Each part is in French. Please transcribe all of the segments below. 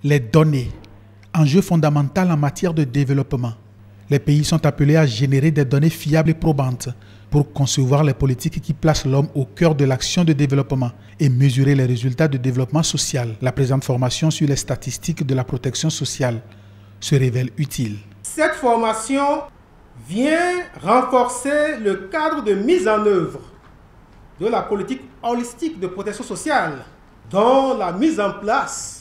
Les données, enjeu fondamental en matière de développement. Les pays sont appelés à générer des données fiables et probantes pour concevoir les politiques qui placent l'homme au cœur de l'action de développement et mesurer les résultats de développement social. La présente formation sur les statistiques de la protection sociale se révèle utile. Cette formation vient renforcer le cadre de mise en œuvre de la politique holistique de protection sociale, dont la mise en place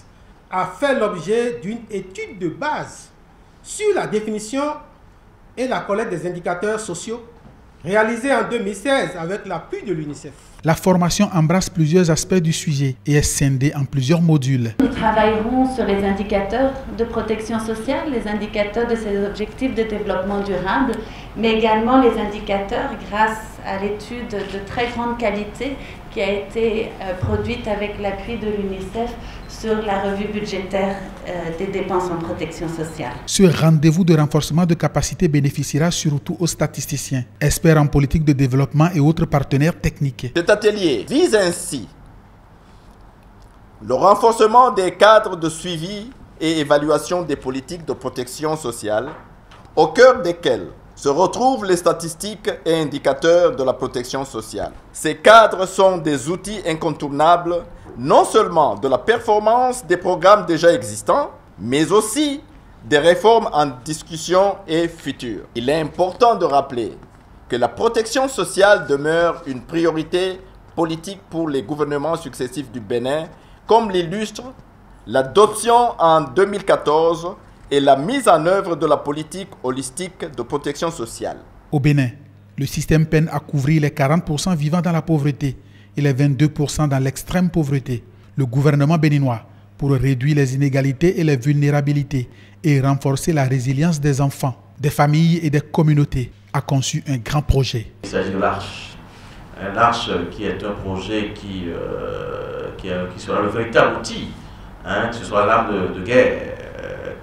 a fait l'objet d'une étude de base sur la définition et la collecte des indicateurs sociaux réalisée en 2016 avec l'appui de l'UNICEF. La formation embrasse plusieurs aspects du sujet et est scindée en plusieurs modules. Nous travaillerons sur les indicateurs de protection sociale, les indicateurs de ces objectifs de développement durable, mais également les indicateurs grâce à l'étude de très grande qualité qui a été produite avec l'appui de l'UNICEF sur la revue budgétaire des dépenses en protection sociale. Ce rendez-vous de renforcement de capacité bénéficiera surtout aux statisticiens, experts en politique de développement et autres partenaires techniques. Cet atelier vise ainsi le renforcement des cadres de suivi et évaluation des politiques de protection sociale, au cœur desquels se retrouvent les statistiques et indicateurs de la protection sociale. Ces cadres sont des outils incontournables, non seulement de la performance des programmes déjà existants, mais aussi des réformes en discussion et futures. Il est important de rappeler que la protection sociale demeure une priorité politique pour les gouvernements successifs du Bénin, comme l'illustre l'adoption en 2014 et la mise en œuvre de la politique holistique de protection sociale. Au Bénin, le système peine à couvrir les 40% vivant dans la pauvreté et les 22% dans l'extrême pauvreté. Le gouvernement béninois, pour réduire les inégalités et les vulnérabilités et renforcer la résilience des enfants, des familles et des communautés, a conçu un grand projet. Il s'agit de l'Arche. L'Arche qui est un projet qui sera le véritable outil, que ce soit l'arme de guerre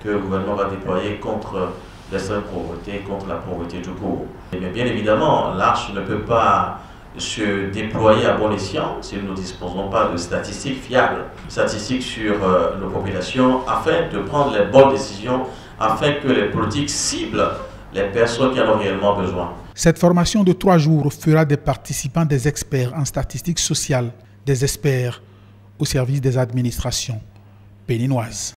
que le gouvernement va déployer contre l'extrême pauvreté, contre la pauvreté tout court. Mais bien évidemment, l'Arche ne peut pas se déployer à bon escient si nous ne disposons pas de statistiques fiables, statistiques sur nos populations, afin de prendre les bonnes décisions, afin que les politiques ciblent les personnes qui en ont réellement besoin. Cette formation de 3 jours fera des participants des experts en statistiques sociales, des experts au service des administrations béninoises.